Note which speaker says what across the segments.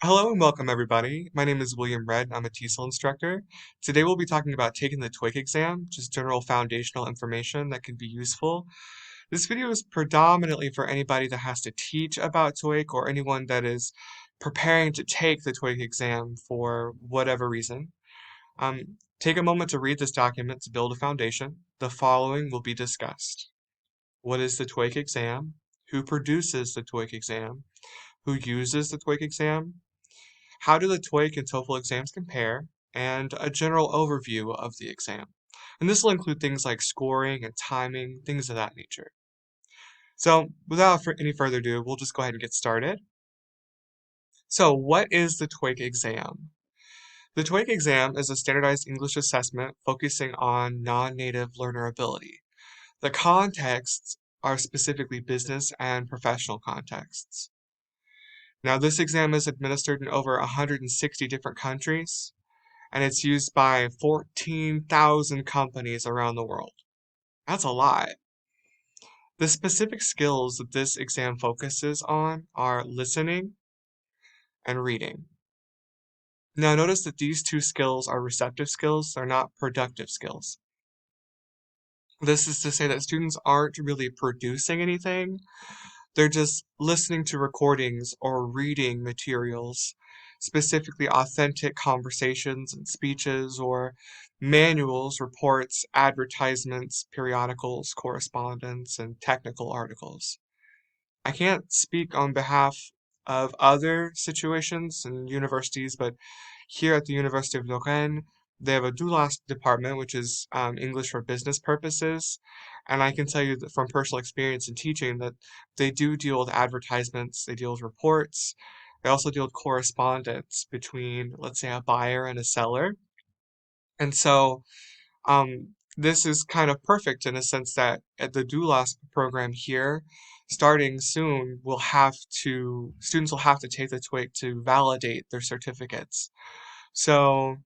Speaker 1: Hello and welcome everybody. My name is William Red. I'm a TESOL instructor. Today we'll be talking about taking the TOEIC exam, just general foundational information that can be useful. This video is predominantly for anybody that has to teach about TOEIC or anyone that is preparing to take the TOEIC exam for whatever reason. Take a moment to read this document to build a foundation. The following will be discussed. What is the TOEIC exam? Who produces the TOEIC exam? Who uses the TOEIC exam? How do the TOEIC and TOEFL exams compare? And a general overview of the exam. And this will include things like scoring and timing, things of that nature. So without any further ado, we'll just go ahead and get started. So what is the TOEIC exam? The TOEIC exam is a standardized English assessment focusing on non-native learner ability. The contexts are specifically business and professional contexts. Now, this exam is administered in over 160 different countries, and it's used by 14,000 companies around the world. That's a lot. The specific skills that this exam focuses on are listening and reading. Now, notice that these two skills are receptive skills, they're not productive skills. This is to say that students aren't really producing anything, they're just listening to recordings or reading materials, specifically authentic conversations and speeches or manuals, reports, advertisements, periodicals, correspondence, and technical articles. I can't speak on behalf of other situations and universities, but here at the University of Lorraine, they have a doulas department, which is English for business purposes. And I can tell you that from personal experience in teaching that they do deal with advertisements, they deal with reports, they also deal with correspondence between, let's say, a buyer and a seller. And so this is kind of perfect in a sense that at the doulas program here, starting soon, students will have to take the TOEIC to validate their certificates. So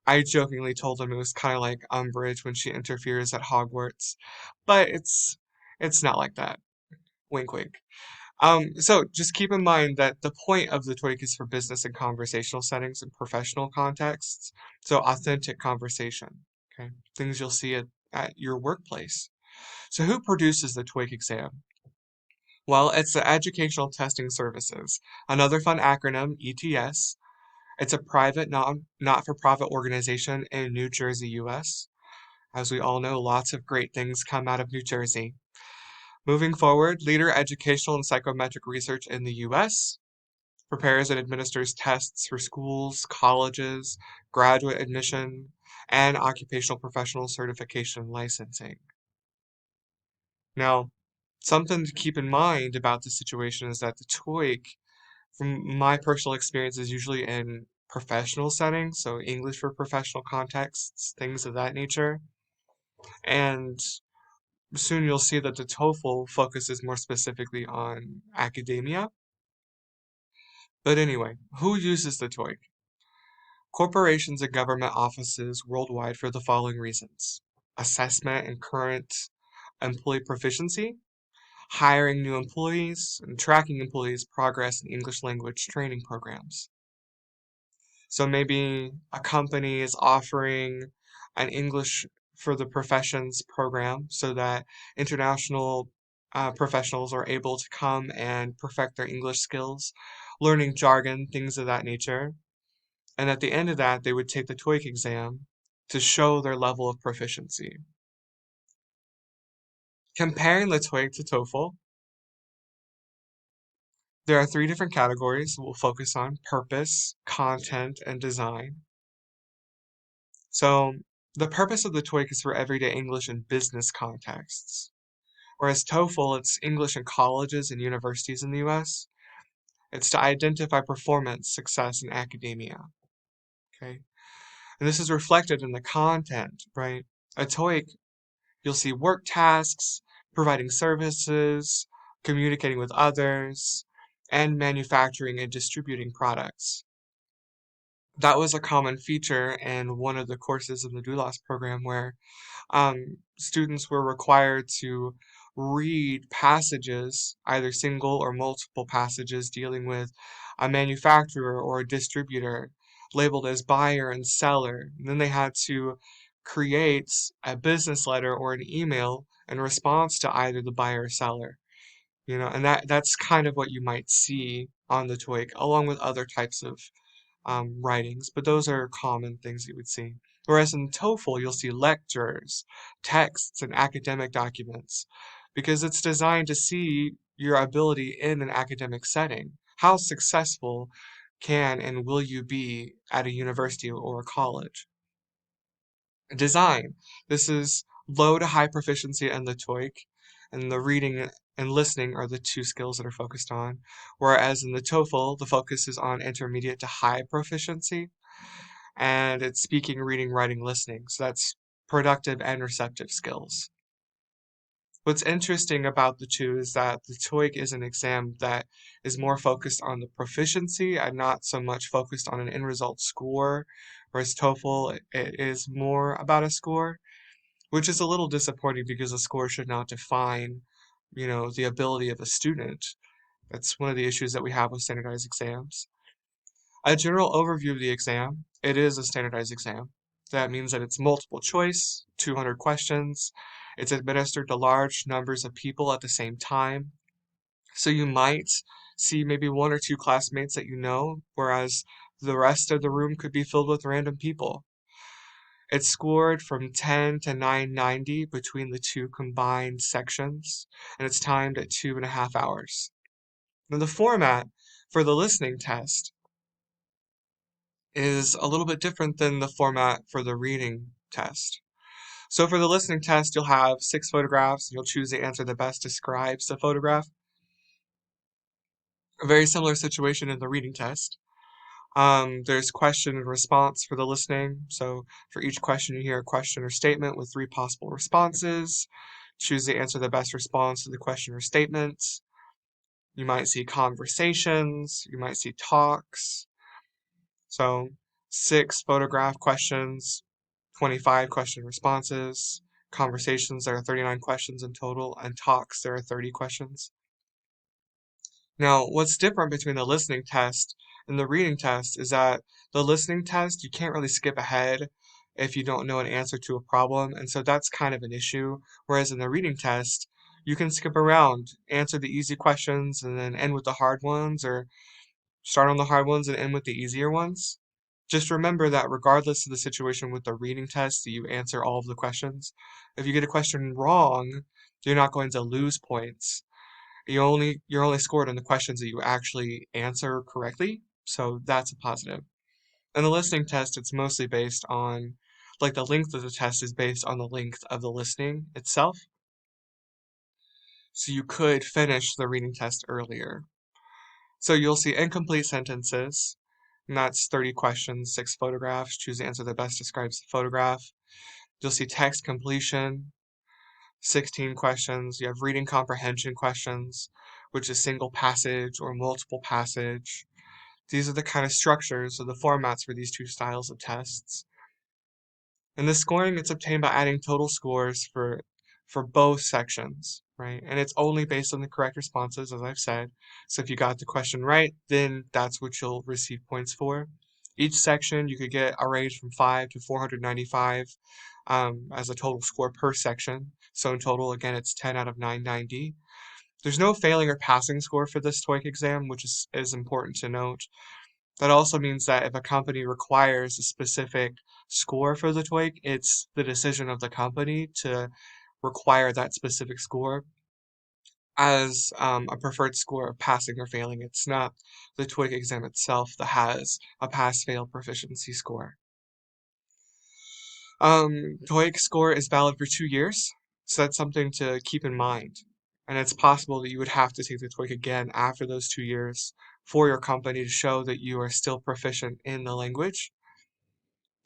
Speaker 1: I jokingly told them it was kind of like Umbridge when she interferes at Hogwarts, but it's not like that. Wink, wink. So just keep in mind that the point of the TOEIC is for business and conversational settings and professional contexts. So authentic conversation, okay? Things you'll see at your workplace. So who produces the TOEIC exam? Well, it's the Educational Testing Services. Another fun acronym, ETS. It's a private, not-for-profit organization in New Jersey, US. As we all know, lots of great things come out of New Jersey. Moving forward, leader educational and psychometric research in the US, prepares and administers tests for schools, colleges, graduate admission, and occupational professional certification licensing. Now, something to keep in mind about the situation is that the TOEIC, from my personal experience, is usually in professional settings, so English for professional contexts, things of that nature. And soon you'll see that the TOEFL focuses more specifically on academia. But anyway, who uses the TOEIC? Corporations and government offices worldwide for the following reasons: assessment and current employee proficiency, hiring new employees, and tracking employees' progress in English language training programs. So maybe a company is offering an English for the professions program so that international professionals are able to come and perfect their English skills, learning jargon, things of that nature. And at the end of that, they would take the TOEIC exam to show their level of proficiency. Comparing the TOEIC to TOEFL, there are three different categories we'll focus on: purpose, content, and design. So the purpose of the TOEIC is for everyday English and business contexts, whereas TOEFL, it's English in colleges and universities in the US. It's to identify performance, success in academia. Okay, and this is reflected in the content, right? A TOEIC, you'll see work tasks, providing services, communicating with others, and manufacturing and distributing products. That was a common feature in one of the courses in the doulas program where students were required to read passages, either single or multiple passages dealing with a manufacturer or a distributor labeled as buyer and seller. And then they had to create a business letter or an email in response to either the buyer or seller. And that's kind of what you might see on the TOEIC, along with other types of writings, but those are common things you would see. Whereas in TOEFL, you'll see lectures, texts, and academic documents, because it's designed to see your ability in an academic setting. How successful can and will you be at a university or a college? Design. This is low to high proficiency in the TOEIC, and the reading and listening are the two skills that are focused on. Whereas in the TOEFL, the focus is on intermediate to high proficiency, and it's speaking, reading, writing, listening. So that's productive and receptive skills. What's interesting about the two is that the TOEIC is an exam that is more focused on the proficiency and not so much focused on an end result score, whereas TOEFL it is more about a score, which is a little disappointing because a score should not define, the ability of a student. That's one of the issues that we have with standardized exams. A general overview of the exam, it is a standardized exam. That means that it's multiple choice, 200 questions. It's administered to large numbers of people at the same time. So you might see maybe one or two classmates that you know, whereas the rest of the room could be filled with random people. It's scored from 10 to 990 between the two combined sections, and it's timed at 2.5 hours. Now, the format for the listening test is a little bit different than the format for the reading test. So for the listening test, you'll have 6 photographs, and you'll choose the answer that best describes the photograph. A very similar situation in the reading test. There's question and response for the listening. So for each question, you hear a question or statement with 3 possible responses. Choose the answer that best responds to the question or statement. You might see conversations. You might see talks. So 6 photograph questions, 25 question responses. Conversations, there are 39 questions in total, and talks, there are 30 questions. Now, what's different between the listening test and the reading test is that the listening test, you can't really skip ahead if you don't know an answer to a problem, and so that's kind of an issue. Whereas in the reading test, you can skip around, answer the easy questions, and then end with the hard ones, or start on the hard ones and end with the easier ones. Just remember that regardless of the situation with the reading test, you answer all of the questions. If you get a question wrong, you're not going to lose points. You're only scored on the questions that you actually answer correctly, so that's a positive. And the listening test, it's mostly based on, like the length of the test is based on the length of the listening itself. So you could finish the reading test earlier. So you'll see incomplete sentences, and that's 30 questions, 6 photographs. Choose the answer that best describes the photograph. You'll see text completion, 16 questions. You have reading comprehension questions, which is single passage or multiple passage. These are the kind of structures or the formats for these two styles of tests. And the scoring, it's obtained by adding total scores for both sections, right? And it's only based on the correct responses, as I've said. So if you got the question right, then that's what you'll receive points for. Each section, you could get a range from 5 to 495 as a total score per section. So in total, again, it's 10 out of 990. There's no failing or passing score for this TOEIC exam, which is important to note. That also means that if a company requires a specific score for the TOEIC, it's the decision of the company to require that specific score as a preferred score of passing or failing. It's not the TOEIC exam itself that has a pass-fail proficiency score. TOEIC score is valid for 2 years, so that's something to keep in mind. And it's possible that you would have to take the TOEIC again after those 2 years for your company to show that you are still proficient in the language.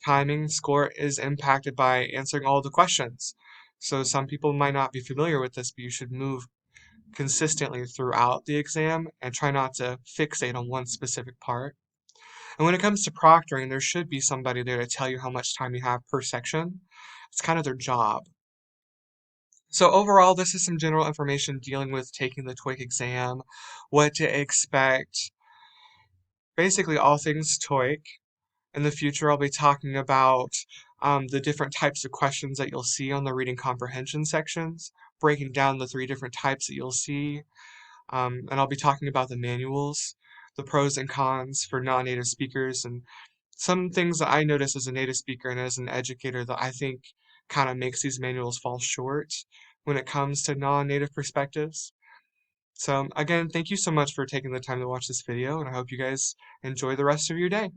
Speaker 1: Timing score is impacted by answering all the questions. So some people might not be familiar with this, but you should move consistently throughout the exam and try not to fixate on one specific part. And when it comes to proctoring, there should be somebody there to tell you how much time you have per section. It's kind of their job. So overall, this is some general information dealing with taking the TOEIC exam, what to expect, basically all things TOEIC. In the future, I'll be talking about the different types of questions that you'll see on the reading comprehension sections, breaking down the three different types that you'll see, and I'll be talking about the manuals, the pros and cons for non-native speakers, and some things that I notice as a native speaker and as an educator that I think kind of makes these manuals fall short when it comes to non-native perspectives. So again, thank you so much for taking the time to watch this video, and I hope you guys enjoy the rest of your day.